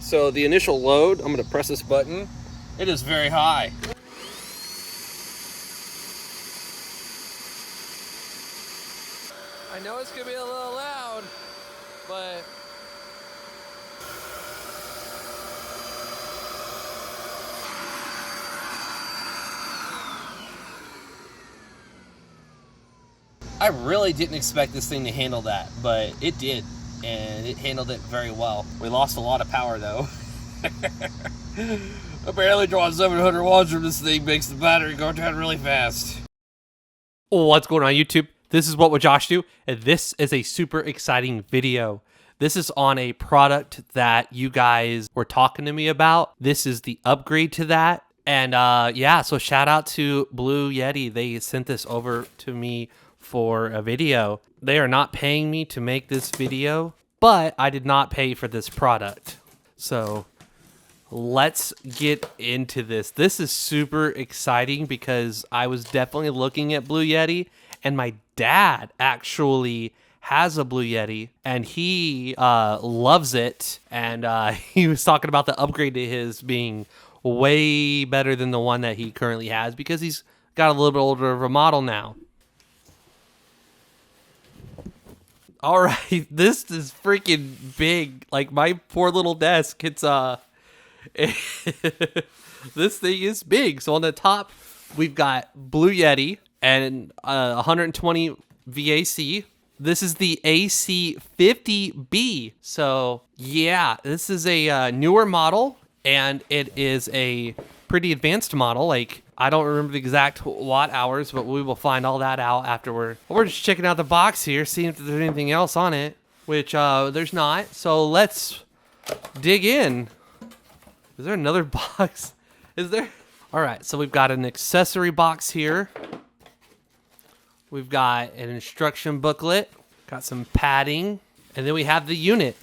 So the initial load, I'm gonna press this button. It is very high. I know it's gonna be a little loud, but I really didn't expect this thing to handle that, but it did, and it handled it very well. We lost a lot of power though. Apparently drawing 700 watts from this thing makes the battery go down really fast. What's going on, YouTube? This is What Would Josh Do, and this is a super exciting video. This is on a product that you guys were talking to me about. This is the upgrade to that. And yeah, so shout out to Blue Yeti. They sent this over to me for a video. They are not paying me to make this video, but I did not pay for this product. So let's get into this. This is super exciting because I was definitely looking at Blue Yeti, and my dad actually has a Blue Yeti and he loves it. And he was talking about the upgrade to his being way better than the one that he currently has because he's got a little bit older of a model now. All right, this is freaking big. Like my poor little desk, it's this thing is big. So on the top, we've got Blue Yeti and 120 VAC. This is the AC50B. So yeah, this is a newer model, and it is a pretty advanced model. Like, I don't remember the exact watt hours, but we will find all that out after we're just checking out the box here, seeing if there's anything else on it, which there's not. So let's dig in. Is there another box? Is there? All right, so we've got an accessory box here. We've got an instruction booklet, got some padding, and then we have the unit.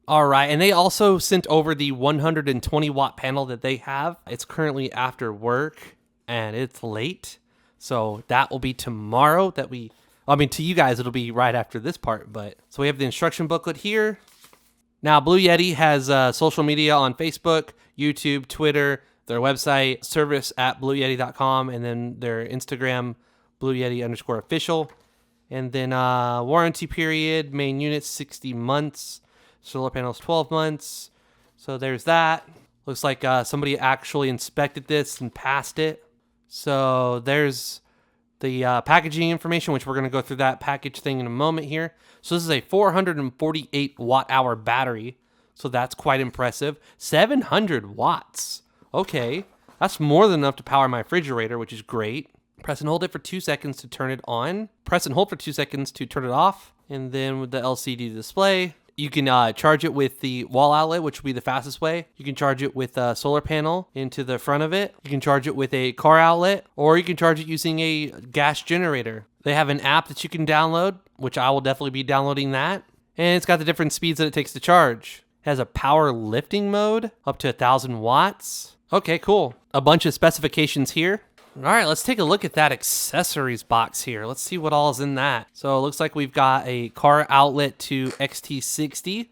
All right, and they also sent over the 120 watt panel that they have. It's currently after work and it's late. So that will be tomorrow to you guys, it'll be right after this part. But so we have the instruction booklet here. Now, Blue Yeti has social media on Facebook, YouTube, Twitter, their website, service at blueyeti.com, and then their Instagram, blueyeti_official. And then warranty period, main unit 60 months. Solar panels 12 months. So there's that. Looks like somebody actually inspected this and passed it. So there's the packaging information, which we're going to go through that package thing in a moment here. So this is a 448 watt hour battery. So that's quite impressive. 700 watts. Okay. That's more than enough to power my refrigerator, which is great. Press and hold it for 2 seconds to turn it on. Press and hold for 2 seconds to turn it off. And then with the LCD display, you can charge it with the wall outlet, which will be the fastest way. You can charge it with a solar panel into the front of it. You can charge it with a car outlet, or you can charge it using a gas generator. They have an app that you can download, which I will definitely be downloading that. And it's got the different speeds that it takes to charge. It has a power lifting mode up to 1,000 watts. Okay, cool. A bunch of specifications here. All right, let's take a look at that accessories box here. Let's see what all is in that. So it looks like we've got a car outlet to XT60.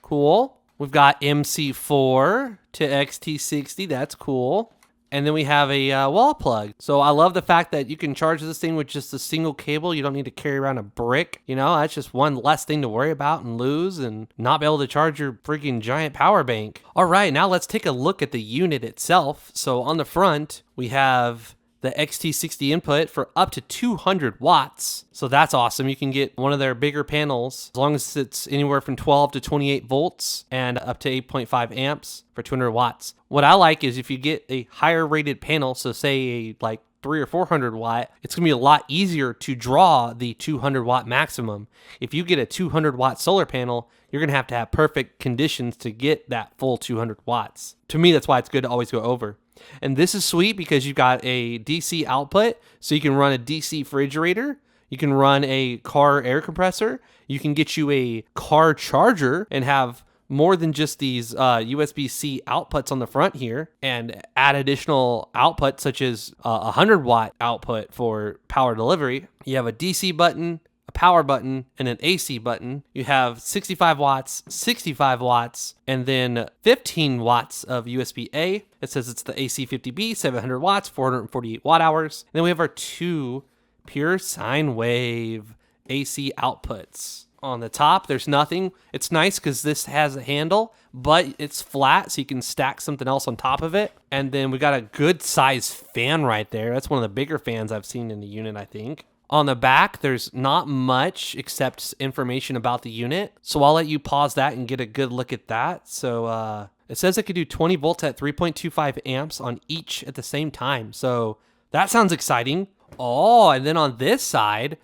Cool. We've got MC4 to XT60. That's cool. And then we have a wall plug. So I love the fact that you can charge this thing with just a single cable. You don't need to carry around a brick. You know, that's just one less thing to worry about and lose and not be able to charge your freaking giant power bank. All right, now let's take a look at the unit itself. So on the front, we have the XT60 input for up to 200 watts. So that's awesome. You can get one of their bigger panels as long as it's anywhere from 12 to 28 volts and up to 8.5 amps for 200 watts. What I like is if you get a higher rated panel, so say like 300 or 400 watt, it's gonna be a lot easier to draw the 200 watt maximum. If you get a 200 watt solar panel, you're gonna have to have perfect conditions to get that full 200 watts. To me, that's why it's good to always go over. And this is sweet because you've got a DC output, so you can run a DC refrigerator, you can run a car air compressor, you can get you a car charger and have more than just these USB-C outputs on the front here, and add additional outputs such as a 100 watt output for power delivery. You have a DC button, a power button and an AC button. You have 65 watts, 65 watts, and then 15 watts of USB-A. It says it's the AC50B, 700 watts, 448 watt hours. And then we have our 2 pure sine wave AC outputs. On the top, there's nothing. It's nice because this has a handle, but it's flat, so you can stack something else on top of it. And then we got a good size fan right there. That's one of the bigger fans I've seen in the unit, I think. On the back, there's not much except information about the unit. So I'll let you pause that and get a good look at that. So it says it could do 20 volts at 3.25 amps on each at the same time. So that sounds exciting. Oh, and then on this side,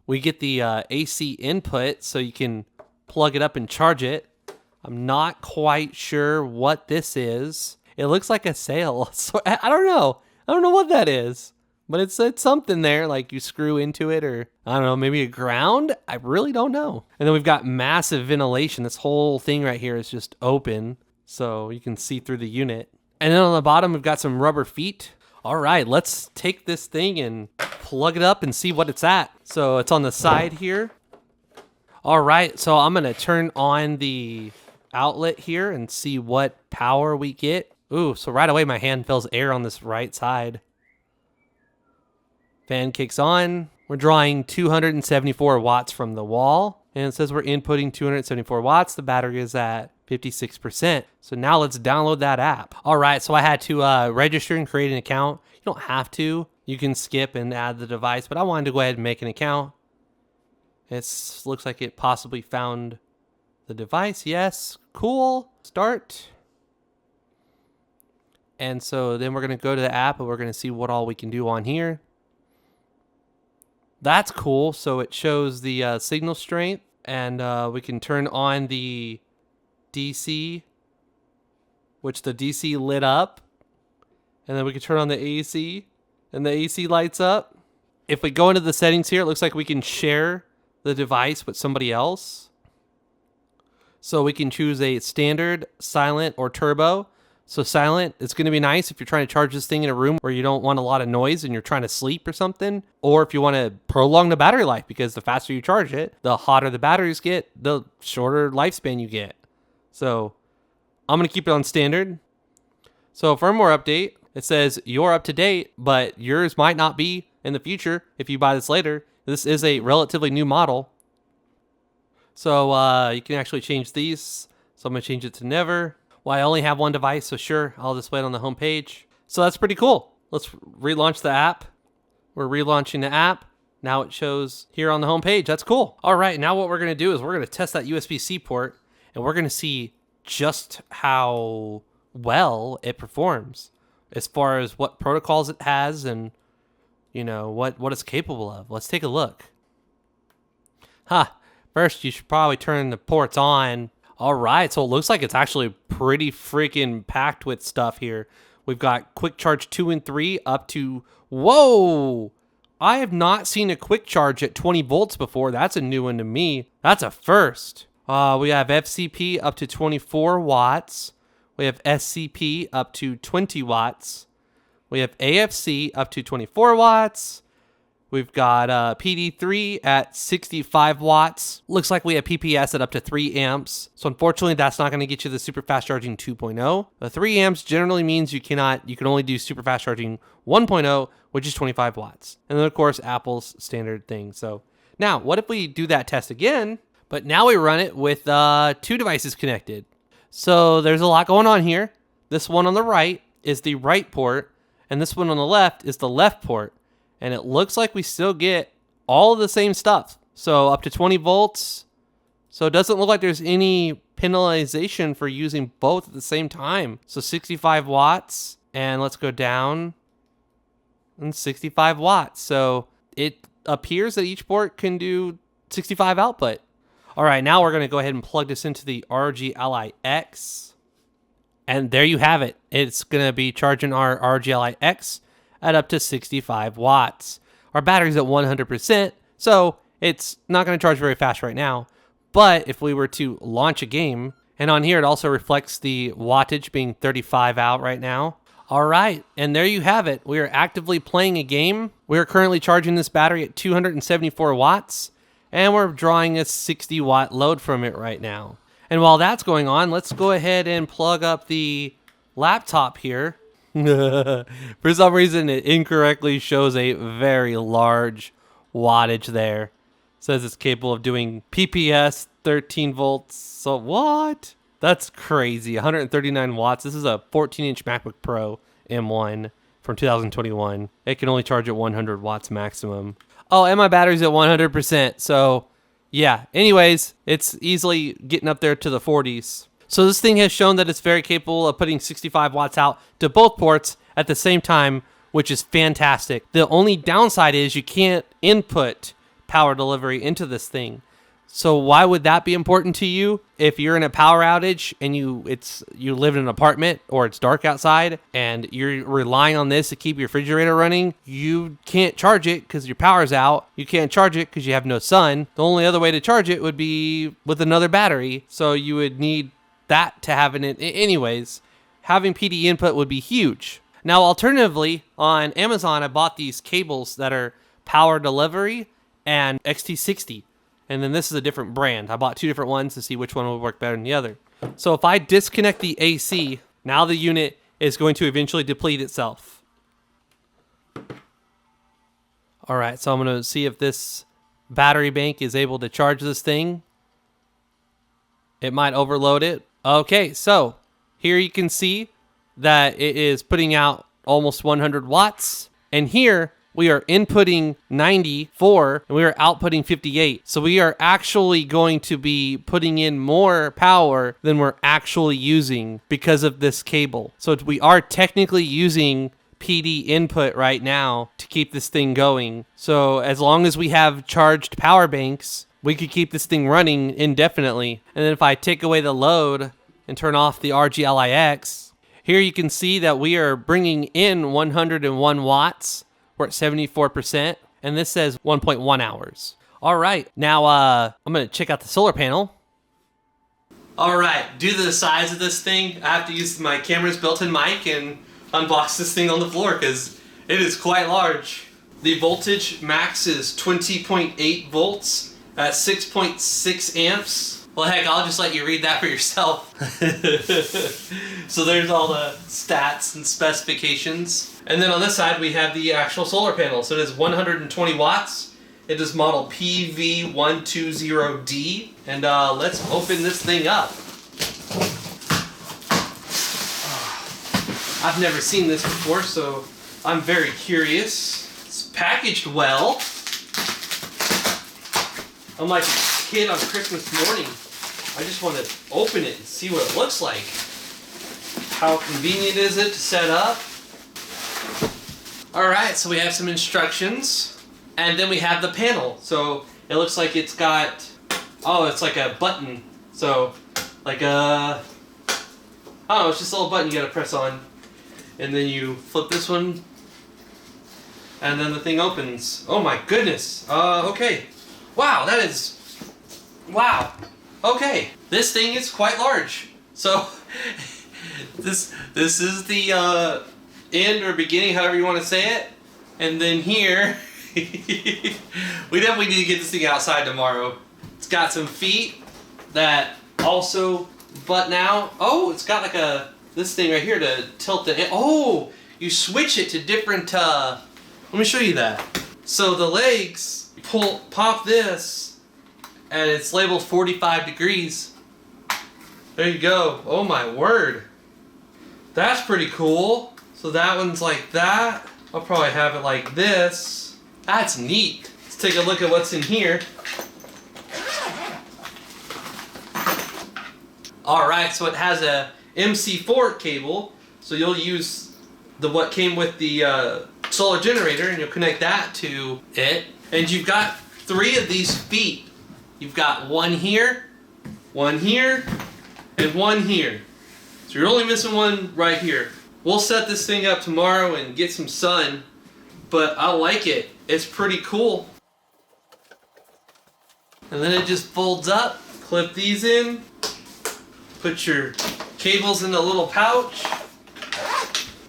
we get the AC input, so you can plug it up and charge it. I'm not quite sure what this is. It looks like a sail. So I don't know. I don't know what that is. But it's something there, like you screw into it, or I don't know, maybe a ground? I really don't know. And then we've got massive ventilation. This whole thing right here is just open, so you can see through the unit. And then on the bottom, we've got some rubber feet. All right, let's take this thing and plug it up and see what it's at. So it's on the side here. All right, so I'm gonna turn on the outlet here and see what power we get. Ooh, so right away my hand feels air on this right side. Fan kicks on. We're drawing 274 watts from the wall. And it says we're inputting 274 watts. The battery is at 56%. So now let's download that app. All right, so I had to register and create an account. You don't have to. You can skip and add the device, but I wanted to go ahead and make an account. It looks like it possibly found the device. Yes, cool. Start. And so then we're gonna go to the app and we're gonna see what all we can do on here. That's cool. So it shows the signal strength, and we can turn on the DC, which the DC lit up, and then we can turn on the AC, and the AC lights up. If we go into the settings here, it looks like we can share the device with somebody else. So we can choose a standard, silent, or turbo. So silent, it's going to be nice if you're trying to charge this thing in a room where you don't want a lot of noise and you're trying to sleep or something. Or if you want to prolong the battery life, because the faster you charge it, the hotter the batteries get, the shorter lifespan you get. So I'm going to keep it on standard. So firmware update, it says you're up to date, but yours might not be in the future if you buy this later. This is a relatively new model. So you can actually change these. So I'm going to change it to never. Well, I only have one device, so sure, I'll display it on the home page. So that's pretty cool. Let's relaunch the app. We're relaunching the app. Now it shows here on the home page. That's cool. All right, now what we're going to do is we're going to test that USB-C port, and we're going to see just how well it performs as far as what protocols it has and, you know, what it's capable of. Let's take a look. First, you should probably turn the ports on. All right, so it looks like it's actually pretty freaking packed with stuff here. We've got quick charge 2 and 3 up to, whoa! I have not seen a quick charge at 20 volts before. That's a new one to me. That's a first. We have FCP up to 24 watts. We have SCP up to 20 watts. We have AFC up to 24 watts. We've got PD3 at 65 watts. Looks like we have PPS at up to 3 amps. So unfortunately, that's not going to get you the super fast charging 2.0. The 3 amps generally means you can only do super fast charging 1.0, which is 25 watts. And then of course, Apple's standard thing. So now what if we do that test again, but now we run it with 2 devices connected. So there's a lot going on here. This one on the right is the right port, and this one on the left is the left port. And it looks like we still get all of the same stuff. So up to 20 volts. So it doesn't look like there's any penalization for using both at the same time. So 65 watts, and let's go down, and 65 watts. So it appears that each port can do 65 output. All right, now we're going to go ahead and plug this into the RG Ally X. And there you have it. It's going to be charging our RG Ally X at up to 65 watts. Our battery's at 100%, so it's not going to charge very fast right now. But if we were to launch a game, and on here it also reflects the wattage being 35 out right now. All right, and there you have it. We are actively playing a game. We are currently charging this battery at 274 watts, and we're drawing a 60 watt load from it right now. And while that's going on, let's go ahead and plug up the laptop here. For some reason, it incorrectly shows a very large wattage there. It says it's capable of doing PPS 13 volts. So what? That's crazy. 139 watts. This is a 14-inch MacBook Pro M1 from 2021. It can only charge at 100 watts maximum. Oh, and my battery's at 100%. So yeah, anyways, it's easily getting up there to the 40s. So this thing has shown that it's very capable of putting 65 watts out to both ports at the same time, which is fantastic. The only downside is you can't input power delivery into this thing. So why would that be important to you? If you're in a power outage and you live in an apartment or it's dark outside and you're relying on this to keep your refrigerator running, you can't charge it because your power's out. You can't charge it because you have no sun. The only other way to charge it would be with another battery. So you would need that to have it. Anyways, having PD input would be huge. Now, alternatively, on Amazon, I bought these cables that are power delivery and XT60. And then this is a different brand. I bought two different ones to see which one would work better than the other. So if I disconnect the AC, now the unit is going to eventually deplete itself. All right, so I'm going to see if this battery bank is able to charge this thing. It might overload it. Okay, so here you can see that it is putting out almost 100 watts. And here we are inputting 94 and we are outputting 58. So we are actually going to be putting in more power than we're actually using because of this cable. So we are technically using PD input right now to keep this thing going. So as long as we have charged power banks, we could keep this thing running indefinitely. And then if I take away the load and turn off the RGLIX, here you can see that we are bringing in 101 watts. We're at 74%, and this says 1.1 hours. All right, now I'm gonna check out the solar panel. All right, due to the size of this thing, I have to use my camera's built-in mic and unbox this thing on the floor because it is quite large. The voltage max is 20.8 volts at 6.6 amps. Well, heck, I'll just let you read that for yourself. So there's all the stats and specifications. And then on this side, we have the actual solar panel. So it is 120 watts. It is model PV120D. And let's open this thing up. I've never seen this before, so I'm very curious. It's packaged well. I'm like a kid on Christmas morning. I just want to open it and see what it looks like. How convenient is it to set up? Alright, so we have some instructions. And then we have the panel. So it looks like it's got, oh, it's like a button. So, like a, oh, it's just a little button you gotta press on. And then you flip this one. And then the thing opens. Oh my goodness. Okay. Wow, that is, wow. Okay, this thing is quite large. So, this is the end or beginning, however you want to say it. And then here, we definitely need to get this thing outside tomorrow. It's got some feet that also button out. Oh, it's got like this thing right here to tilt it. Oh, you switch it to different, let me show you that. So the legs, pop this, and it's labeled 45 degrees. There you go. Oh my word. That's pretty cool. So that one's like that. I'll probably have it like this. That's neat. Let's take a look at what's in here. Alright, so it has a MC4 cable. So you'll use what came with the solar generator and you'll connect that to it. And you've got 3 of these feet. You've got one here, and one here. So you're only missing one right here. We'll set this thing up tomorrow and get some sun, but I like it. It's pretty cool. And then it just folds up, clip these in, put your cables in a little pouch,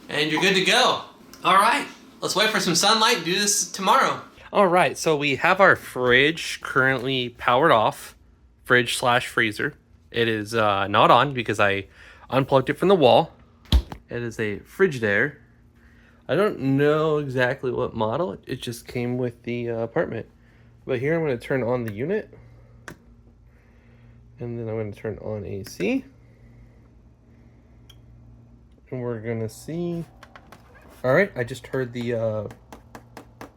and you're good to go. All right, let's wait for some sunlight and do this tomorrow. All right, so we have our fridge currently powered off, fridge slash freezer. It is not on because I unplugged it from the wall. It is a Frigidaire. I don't know exactly what model. It just came with the apartment. But here I'm going to turn on the unit. And then I'm going to turn on AC. And we're going to see. All right, I just heard the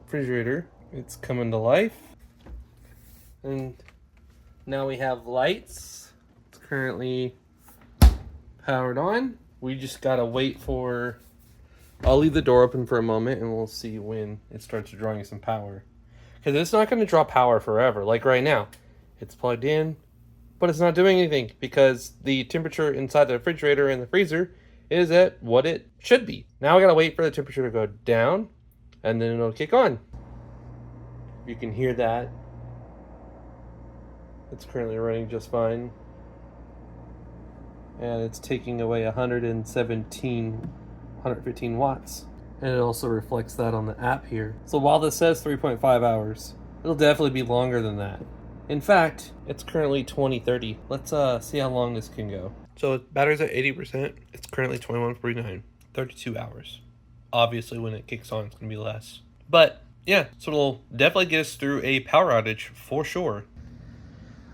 refrigerator. It's coming to life. And now we have lights. It's currently powered on. We just gotta wait for, I'll leave the door open for a moment and we'll see when it starts drawing some power. Because it's not gonna draw power forever. Like right now, it's plugged in, but it's not doing anything because the temperature inside the refrigerator and the freezer is at what it should be. Now I gotta wait for the temperature to go down and then it'll kick on. You can hear that. It's currently running just fine. And it's taking away 115 watts. And it also reflects that on the app here. So while this says 3.5 hours, it'll definitely be longer than that. In fact, it's currently 2030. Let's see how long this can go. So battery's at 80%. It's currently 2149. 32 hours. Obviously when it kicks on, it's gonna be less. But yeah, so it'll definitely get us through a power outage for sure.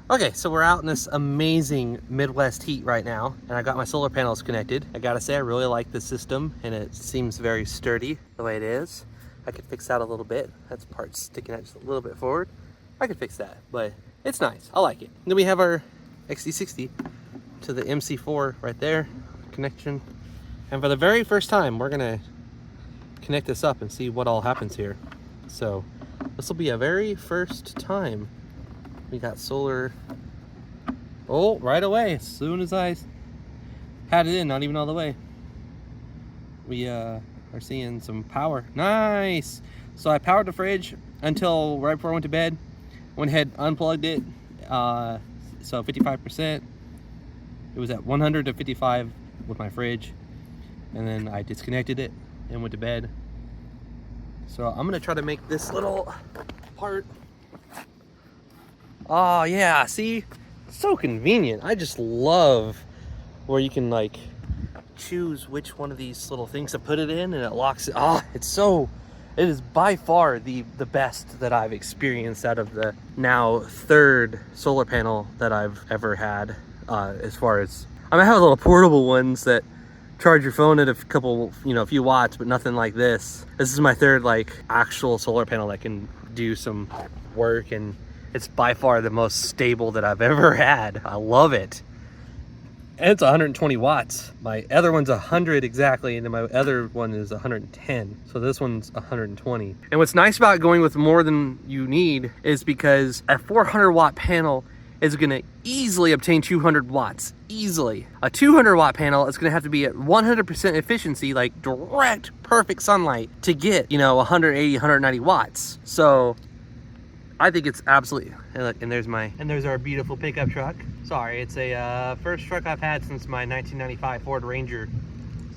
Okay, so we're out in this amazing Midwest heat right now, and I got my solar panels connected. I gotta say, I really like the system, and it seems very sturdy the way it is. I could fix that a little bit. That's part sticking out just a little bit forward. I could fix that, but it's nice. I like it. And then we have our XD60 to the MC4 right there, connection. And for the very first time, we're gonna connect this up and see what all happens here. So this will be a very first time we got solar. Oh, right away, as soon as I had it in, not even all the way, we are seeing some power. Nice. So I powered the fridge until right before I went to bed. Went ahead, unplugged it. So 55%. It was at 100 to 55 with my fridge, and then I disconnected it and went to bed. So I'm gonna try to make this little part. Oh yeah, see, so convenient. I just love where you can like choose which one of these little things to put it in, and it locks it. Oh, it is by far the best that I've experienced out of the now third solar panel that I've ever had. As far as, I mean, I have little portable ones that charge your phone at a few watts, but nothing like this. This is my third like actual solar panel that can do some work, and it's by far the most stable that I've ever had. I love it. And it's 120 watts. My other one's 100 exactly, and then my other one is 110. So this one's 120. And what's nice about going with more than you need is because a 400 watt panel is gonna easily obtain 200 watts, easily. A 200 watt panel is gonna have to be at 100% efficiency, like direct, perfect sunlight to get, 180, 190 watts. So I think it's absolutely, and look, and there's our beautiful pickup truck. Sorry, it's a first truck I've had since my 1995 Ford Ranger.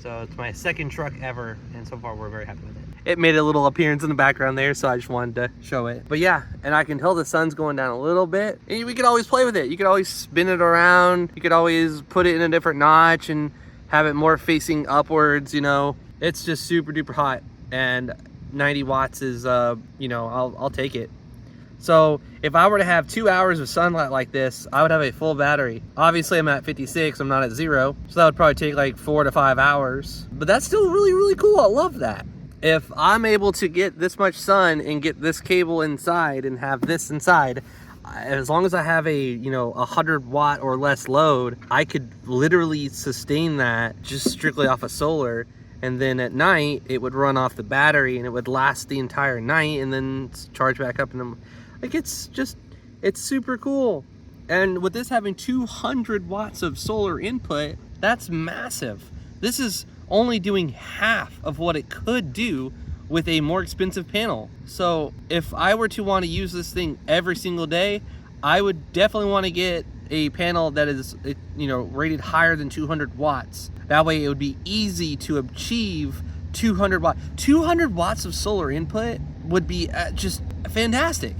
So it's my second truck ever, and so far we're very happy with it. It made a little appearance in the background there, so I just wanted to show it. But yeah, and I can tell the sun's going down a little bit. And we could always play with it. You could always spin it around. You could always put it in a different notch and have it more facing upwards, It's just super duper hot, and 90 watts is, I'll take it. So if I were to have 2 hours of sunlight like this, I would have a full battery. Obviously I'm at 56, I'm not at 0. So that would probably take like 4 to 5 hours. But that's still really, really cool. I love that. If I'm able to get this much sun and get this cable inside and have this inside, as long as I have a 100 watt or less load, I could literally sustain that just strictly off of solar. And then at night it would run off the battery and it would last the entire night and then charge back up. And like, it's super cool. And with this having 200 watts of solar input, that's massive. This is only doing half of what it could do with a more expensive panel. So if I were to want to use this thing every single day, I would definitely want to get a panel that is, rated higher than 200 watts. That way it would be easy to achieve 200 watts. 200 watts of solar input would be just fantastic.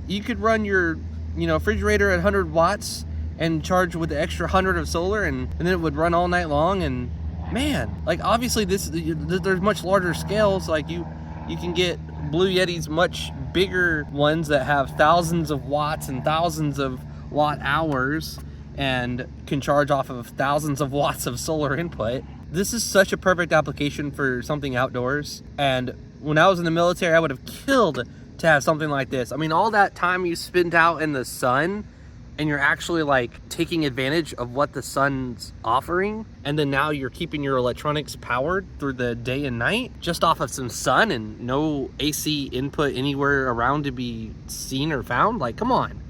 You could run your, refrigerator at 100 watts and charge with the extra 100 of solar, and then it would run all night long. And man, like obviously there's much larger scales. Like you can get Blue Yeti's much bigger ones that have thousands of watts and thousands of watt hours and can charge off of thousands of watts of solar input. This is such a perfect application for something outdoors. And when I was in the military, I would have killed to have something like this. I mean, all that time you spent out in the sun, and you're actually like taking advantage of what the sun's offering, and then now you're keeping your electronics powered through the day and night just off of some sun and no AC input anywhere around to be seen or found. Like, come on,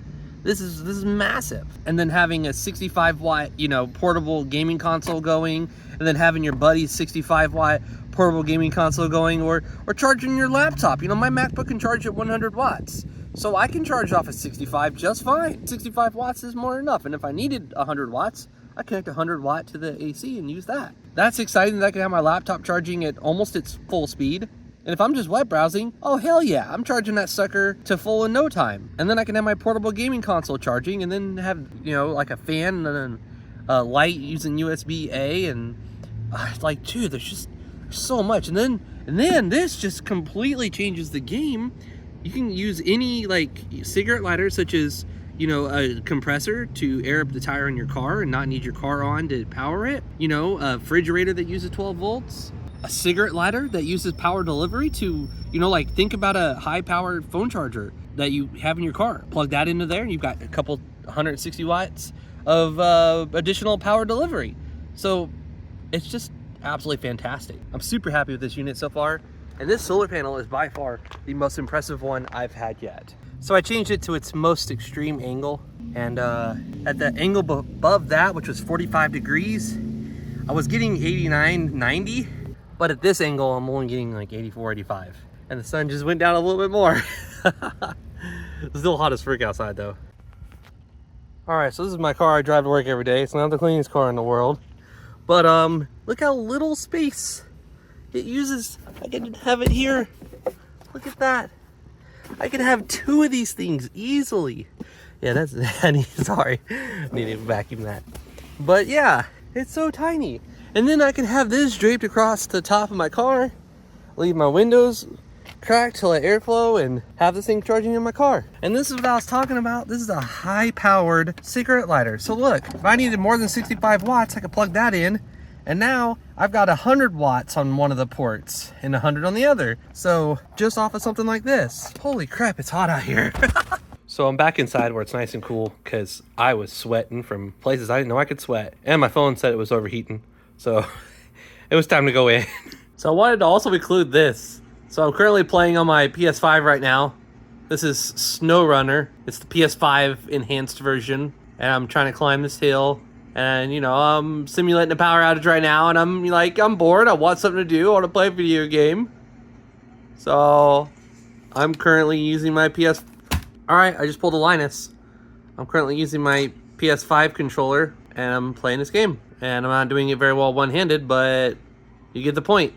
this is massive. And then having a 65 watt portable gaming console going, and then having your buddy's 65 watt portable gaming console going, or charging your laptop. My MacBook can charge at 100 watts. So I can charge off of 65 just fine. 65 watts is more than enough. And if I needed 100 watts, I connect 100 watt to the AC and use that. That's exciting that I can have my laptop charging at almost its full speed. And if I'm just web browsing, oh hell yeah, I'm charging that sucker to full in no time. And then I can have my portable gaming console charging, and then have, like a fan and then a light using USB-A, and like, dude, there's so much. And then this just completely changes the game. You can use any like cigarette lighter, such as, a compressor to air up the tire in your car and not need your car on to power it. A refrigerator that uses 12 volts. A cigarette lighter that uses power delivery to, like think about a high powered phone charger that you have in your car. Plug that into there and you've got a couple 160 watts of additional power delivery. So it's just absolutely fantastic. I'm super happy with this unit so far. And this solar panel is by far the most impressive one I've had yet. So I changed it to its most extreme angle. And at the angle above that, which was 45 degrees, I was getting 89, 90. But at this angle, I'm only getting like 84, 85. And the sun just went down a little bit more. It's still hot as frick outside though. All right, so this is my car I drive to work every day. It's not the cleanest car in the world. But look how little space it uses. I can have it here. Look at that. I can have 2 of these things easily. Yeah, that's sorry. I need to vacuum that. But yeah, it's so tiny. And then I can have this draped across the top of my car, leave my windows cracked to let airflow, and have this thing charging in my car. And this is what I was talking about. This is a high-powered cigarette lighter. So look, if I needed more than 65 watts, I could plug that in. And now I've got 100 watts on one of the ports and 100 on the other. So just off of something like this. Holy crap, it's hot out here. So I'm back inside where it's nice and cool, because I was sweating from places I didn't know I could sweat. And my phone said it was overheating. So it was time to go in. So I wanted to also include this. So I'm currently playing on my PS5 right now. This is SnowRunner. It's the PS5 enhanced version. And I'm trying to climb this hill. And, I'm simulating a power outage right now, and I'm bored. I want something to do. I want to play a video game. So, I'm currently using my Alright, I just pulled a Linus. I'm currently using my PS5 controller, and I'm playing this game. And I'm not doing it very well one-handed, but you get the point.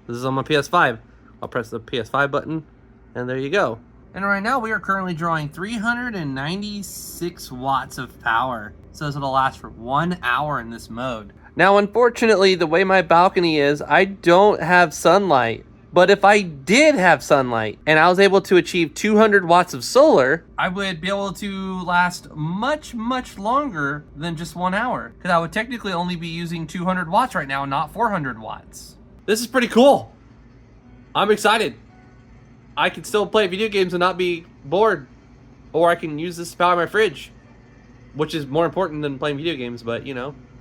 This is on my PS5. I'll press the PS5 button, and there you go. And right now, we are currently drawing 396 watts of power. So this will last for 1 hour in this mode. Now, unfortunately, the way my balcony is, I don't have sunlight. But if I did have sunlight and I was able to achieve 200 watts of solar, I would be able to last much, much longer than just 1 hour. Because I would technically only be using 200 watts right now, not 400 watts. This is pretty cool. I'm excited. I can still play video games and not be bored. Or I can use this to power my fridge. Which is more important than playing video games, but,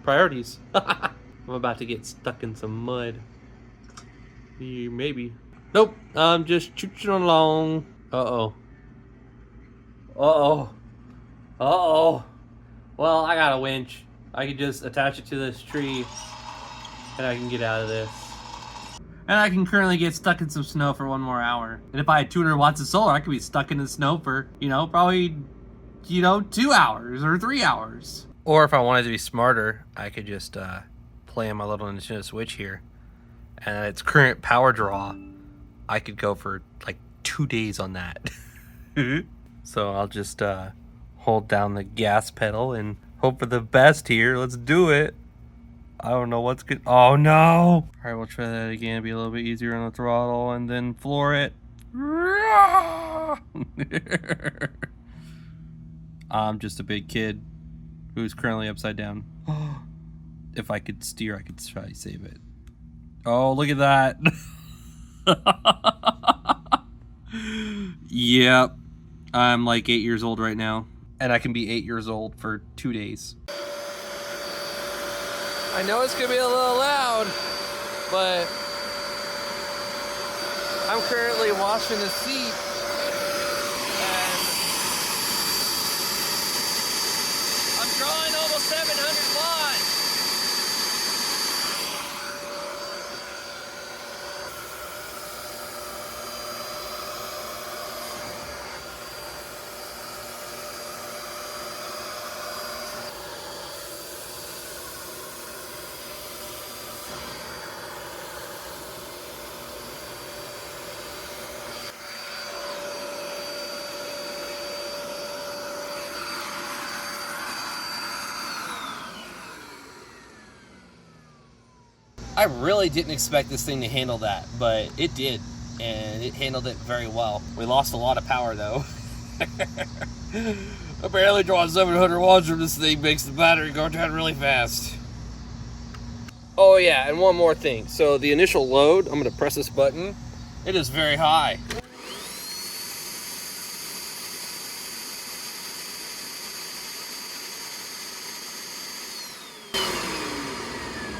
priorities. I'm about to get stuck in some mud. Maybe. Nope, I'm just chooching along. Uh-oh. Uh-oh. Uh-oh. Well, I got a winch. I can just attach it to this tree, and I can get out of this. And I can currently get stuck in some snow for 1 more hour. And if I had 200 watts of solar, I could be stuck in the snow for, probably 2 hours or 3 hours. Or if I wanted to be smarter, I could just play on my little Nintendo Switch here. And at its current power draw, I could go for like 2 days on that. So I'll just hold down the gas pedal and hope for the best here. Let's do it. I don't know what's good. Oh no! All right, we'll try that again. Be a little bit easier on the throttle and then floor it. I'm just a big kid who's currently upside down. If I could steer, I could try to save it. Oh, look at that. Yep. I'm like 8 years old right now. And I can be 8 years old for 2 days. I know it's gonna be a little loud, but I'm currently washing the seat and I'm drawing almost 700 watts. I really didn't expect this thing to handle that, but it did, and it handled it very well. We lost a lot of power though. Apparently drawing 700 watts from this thing makes the battery go down really fast. Oh yeah, and one more thing. So the initial load, I'm gonna press this button. It is very high.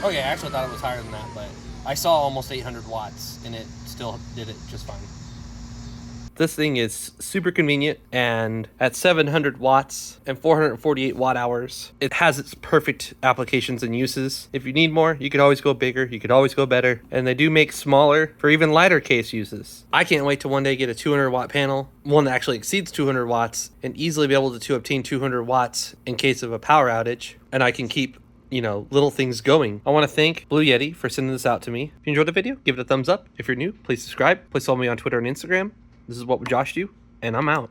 Okay, I actually thought it was higher than that, but I saw almost 800 watts and it still did it just fine. This thing is super convenient, and at 700 watts and 448 watt hours, it has its perfect applications and uses. If you need more, you could always go bigger, you could always go better, and they do make smaller for even lighter case uses. I can't wait to one day get a 200 watt panel, one that actually exceeds 200 watts, and easily be able to obtain 200 watts in case of a power outage, and I can keep little things going. I want to thank Blue Yeti for sending this out to me. If you enjoyed the video, give it a thumbs up. If you're new, please subscribe. Please follow me on Twitter and Instagram. This is What Would Josh Do? And I'm out.